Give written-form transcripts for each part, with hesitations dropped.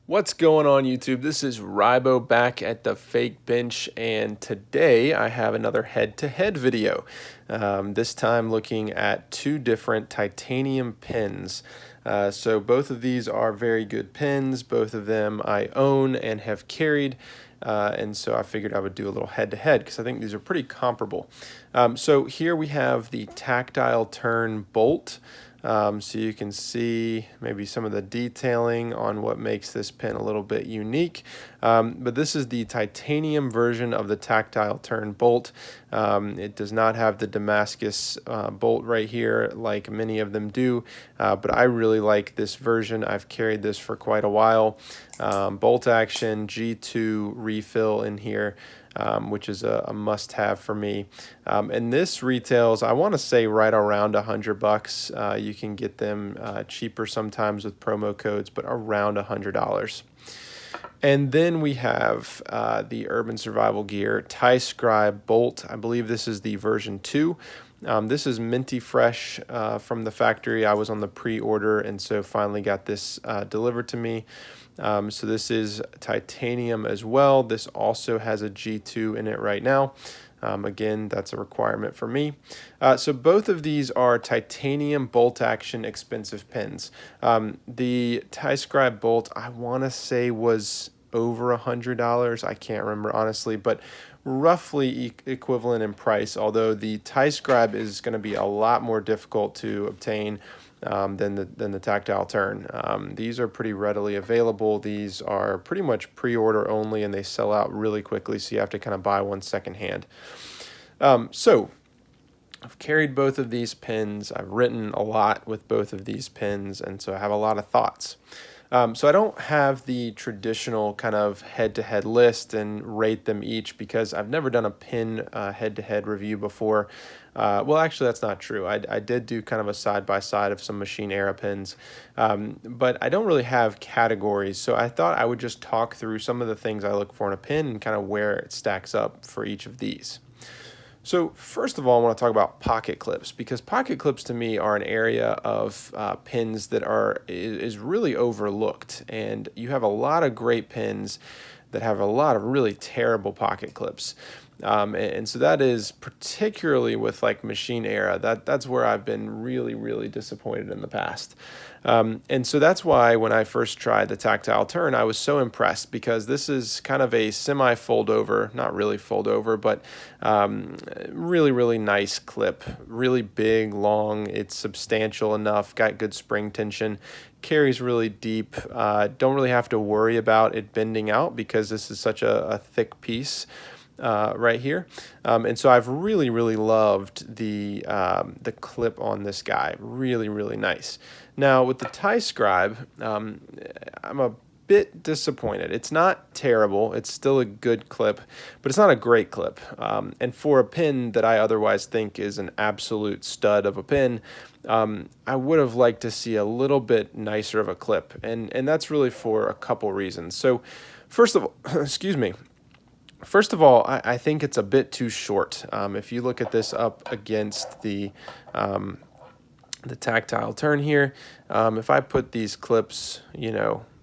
What's going on YouTube? This is Rybo back at the fake bench, and today I have another head-to-head video. This time looking at two different titanium pins. So both of these are very good pins. Both of them I own and have carried. And so I figured I would do a little head-to-head because I think these are pretty comparable. So here we have the Tactile turn bolt. So you can see maybe some of the detailing on what makes this pin a little bit unique. But this is the titanium version of the Tactile turn bolt. It does not have the Damascus bolt right here like many of them do, but I really like this version. I've carried this for quite a while. Bolt action, G2 refill in here. Which is a must-have for me. And this retails, I want to say, right around $100. You can get them cheaper sometimes with promo codes, but around $100. And then we have the Urban Survival Gear TiScribe bolt. I believe this is the version 2. This is minty fresh from the factory. I was on the pre-order and so finally got this delivered to me. So this is titanium as well. This also has a G2 in it right now. Again, that's a requirement for me. So both of these are titanium bolt action expensive pins. The TiScribe bolt, I want to say, was over $100. I can't remember honestly, but roughly equivalent in price, although the TiScribe is going to be a lot more difficult to obtain than the Tactile turn. These are pretty readily available. These are pretty much pre-order only, and they sell out really quickly, so you have to kind of buy one secondhand. So I've carried both of these pins. I've written a lot with both of these pins, and so I have a lot of thoughts. So I don't have the traditional kind of head-to-head list and rate them each because I've never done a pin head-to-head review before. Well, actually, that's not true. I did do kind of a side-by-side of some Machine Era pins, but I don't really have categories. So I thought I would just talk through some of the things I look for in a pin and kind of where it stacks up for each of these. So first of all, I want to talk about pocket clips because pocket clips to me are an area of pins that is really overlooked, and you have a lot of great pins that have a lot of really terrible pocket clips. And so that is particularly with like Machine Era. That's where I've been really disappointed in the past. And so that's why when I first tried the Tactile turn, I was so impressed because this is kind of a semi fold over, not really fold over, but really nice clip, really big, long. It's substantial enough, got good spring tension, carries really deep. Don't really have to worry about it bending out because this is such a thick piece. Right here, and so I've really loved the clip on this guy. Really nice. Now with the TiScribe, I'm a bit disappointed. It's not terrible. It's still a good clip, but it's not a great clip. And for a pin that I otherwise think is an absolute stud of a pin, I would have liked to see a little bit nicer of a clip, and that's really for a couple reasons. So first of all, excuse me. First of all, I think it's a bit too short. If you look at this up against the Tactile turn here, if I put these clips,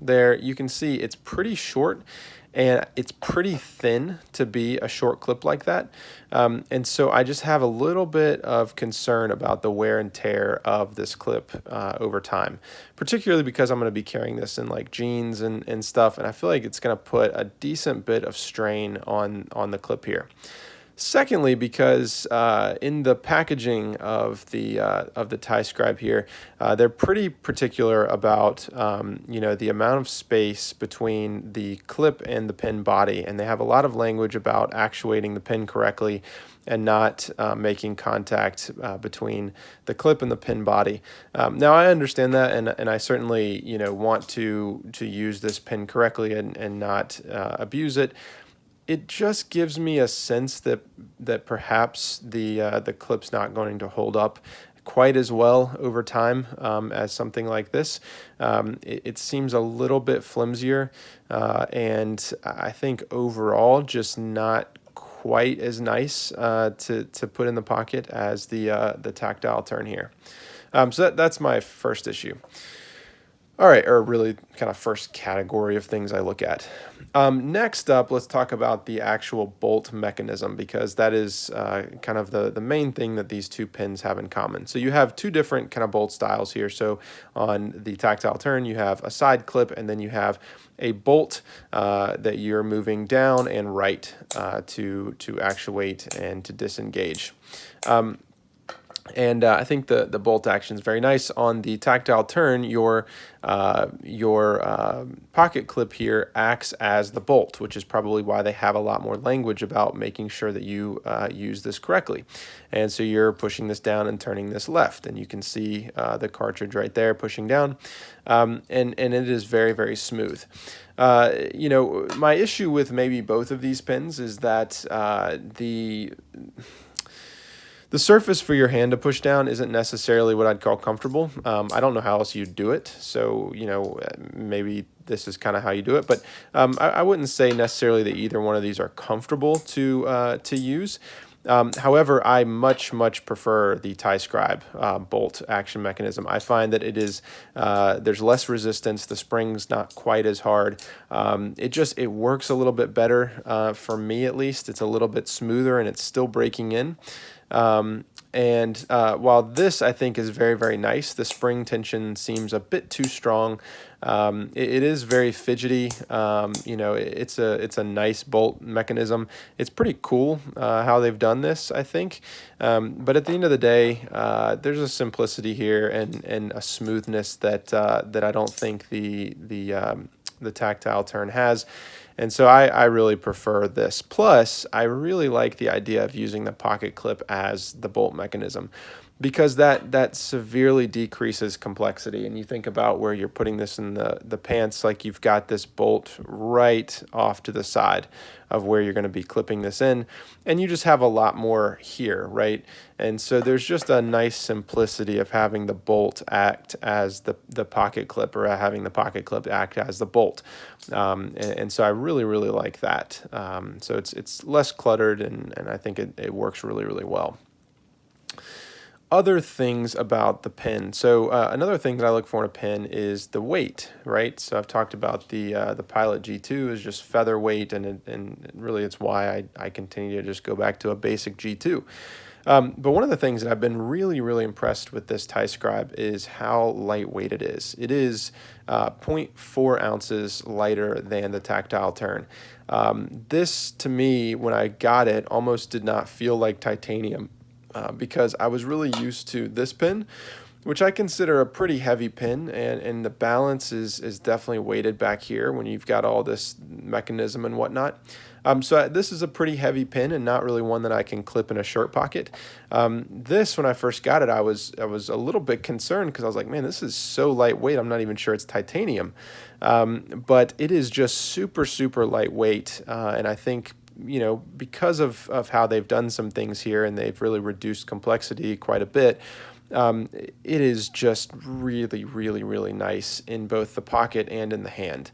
there, you can see it's pretty short and it's pretty thin to be a short clip like that. And so I just have a little bit of concern about the wear and tear of this clip over time, particularly because I'm going to be carrying this in like jeans and stuff, and I feel like it's going to put a decent bit of strain on the clip here. Secondly, because in the packaging of the TiScribe here, they're pretty particular about the amount of space between the clip and the pin body, and they have a lot of language about actuating the pin correctly and not making contact between the clip and the pin body. Now I understand that, and I certainly want to use this pin correctly and not abuse it. It just gives me a sense that perhaps the clip's not going to hold up quite as well over time as something like this. It seems a little bit flimsier, and I think overall just not quite as nice to put in the pocket as the Tactile turn here. So that's my first issue. All right, or really kind of first category of things I look at. Next up, let's talk about the actual bolt mechanism, because that is kind of the main thing that these two pins have in common. So you have two different kind of bolt styles here. So on the Tactile turn, you have a side clip, and then you have a bolt that you're moving down and right to actuate and to disengage. And I think the bolt action is very nice. On the Tactile turn, your pocket clip here acts as the bolt, which is probably why they have a lot more language about making sure that you use this correctly. And so you're pushing this down and turning this left, and you can see the cartridge right there pushing down, and it is very, very smooth. You know, my issue with maybe both of these pins is that the surface for your hand to push down isn't necessarily what I'd call comfortable. I don't know how else you'd do it, so you know, maybe this is kind of how you do it. But I wouldn't say necessarily that either one of these are comfortable to use. However, I much prefer the TiScribe bolt action mechanism. I find that it is there's less resistance. The spring's not quite as hard. It works a little bit better for me, at least. It's a little bit smoother and it's still breaking in. While this I think is very, very nice, the spring tension seems a bit too strong. It is very fidgety. You know, it's a nice bolt mechanism. It's pretty cool how they've done this, I think. But at the end of the day, there's a simplicity here and a smoothness that I don't think the Tactile turn has. And so I really prefer this. Plus, I really like the idea of using the pocket clip as the bolt mechanism, because that severely decreases complexity. And you think about where you're putting this in the pants, like you've got this bolt right off to the side of where you're going to be clipping this in, and you just have a lot more here, right? And so there's just a nice simplicity of having the bolt act as the pocket clip, or having the pocket clip act as the bolt. And so I really like that. So it's less cluttered, and I think it works really well. Other things about the pin. So another thing that I look for in a pin is the weight, right? So I've talked about the Pilot G2 is just featherweight, and really it's why I continue to just go back to a basic G2. But one of the things that I've been really impressed with this TiScribe is how lightweight it is. It is 0.4 ounces lighter than the Tactile turn. This, to me, when I got it, almost did not feel like titanium. Because I was really used to this pin, which I consider a pretty heavy pin, and the balance is definitely weighted back here when you've got all this mechanism and whatnot. So this is a pretty heavy pin and not really one that I can clip in a shirt pocket. This, when I first got it, I was a little bit concerned, because I was like, man, this is so lightweight, I'm not even sure it's titanium. But it is just super lightweight, and I think, you know, because of how they've done some things here and they've really reduced complexity quite a bit, it is just really nice in both the pocket and in the hand.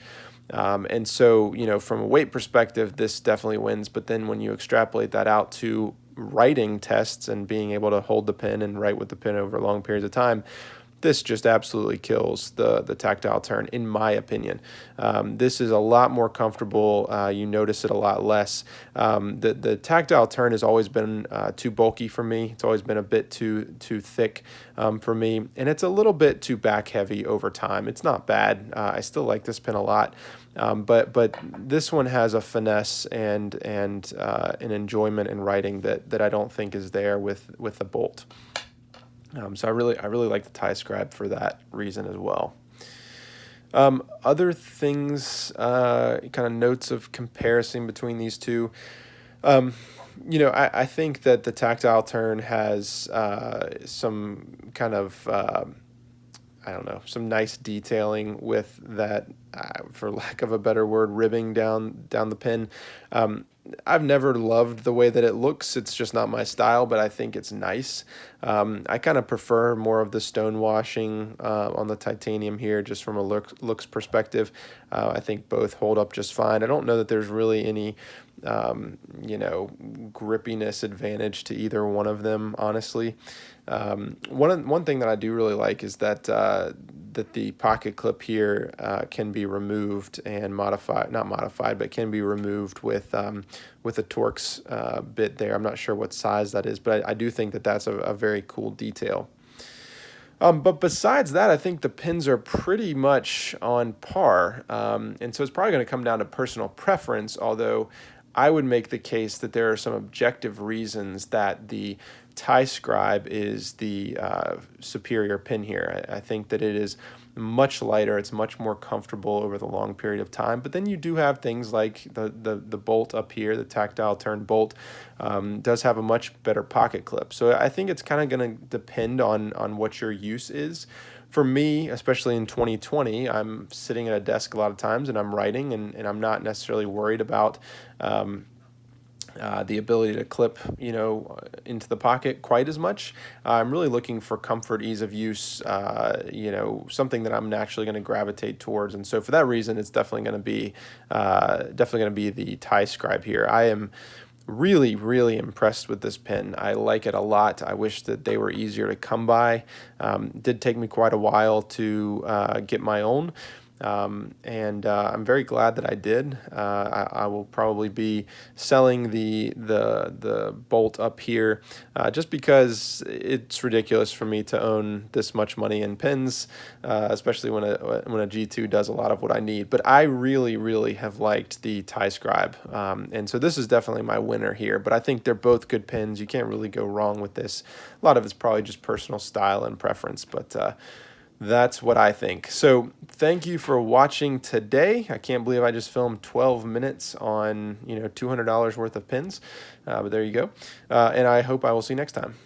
And so, you know, from a weight perspective, this definitely wins. But then when you extrapolate that out to writing tests and being able to hold the pen and write with the pen over long periods of time, this just absolutely kills the Tactile turn, in my opinion. This is a lot more comfortable. You notice it a lot less. The Tactile turn has always been too bulky for me. It's always been a bit too thick for me, and it's a little bit too back heavy over time. It's not bad. I still like this pen a lot, but this one has a finesse and an enjoyment in writing that I don't think is there with the Bolt. So I really like the TiScribe for that reason as well. Other things, kind of notes of comparison between these two. You know, I think that the Tactile turn has some kind of I don't know, some nice detailing with that, for lack of a better word, ribbing down the pin. I've never loved the way that it looks. It's just not my style, but I think it's nice. I kind of prefer more of the stonewashing on the titanium here, just from a looks perspective. I think both hold up just fine. I don't know that there's really any you know, grippiness advantage to either one of them, honestly. One thing that I do really like is that that the pocket clip here can be removed and modified, not modified, but can be removed with a Torx bit there. I'm not sure what size that is, but I do think that that's a very cool detail. But besides that, I think the pins are pretty much on par. And so it's probably going to come down to personal preference, although I would make the case that there are some objective reasons that the TiScribe is the superior pin here. I think that it is much lighter. It's much more comfortable over the long period of time. But then you do have things like the bolt up here, the tactile turn bolt, does have a much better pocket clip. So I think it's kind of going to depend on what your use is. For me, especially in 2020, I'm sitting at a desk a lot of times and I'm writing, and I'm not necessarily worried about the ability to clip, you know, into the pocket quite as much. I'm really looking for comfort, ease of use, you know, something that I'm naturally going to gravitate towards. And so for that reason, it's definitely going to be the TiScribe here. I am really impressed with this pen. I like it a lot. I wish that they were easier to come by. It did take me quite a while to get my own. And I'm very glad that I did. I will probably be selling the bolt up here just because it's ridiculous for me to own this much money in pins, especially when a G2 does a lot of what I need. But I really have liked the TiScribe, and so this is definitely my winner here. But I think they're both good pins. You can't really go wrong with this. A lot of it's probably just personal style and preference, but that's what I think. So thank you for watching today. I can't believe I just filmed 12 minutes on, you know, $200 worth of pins, but there you go. And I hope I will see you next time.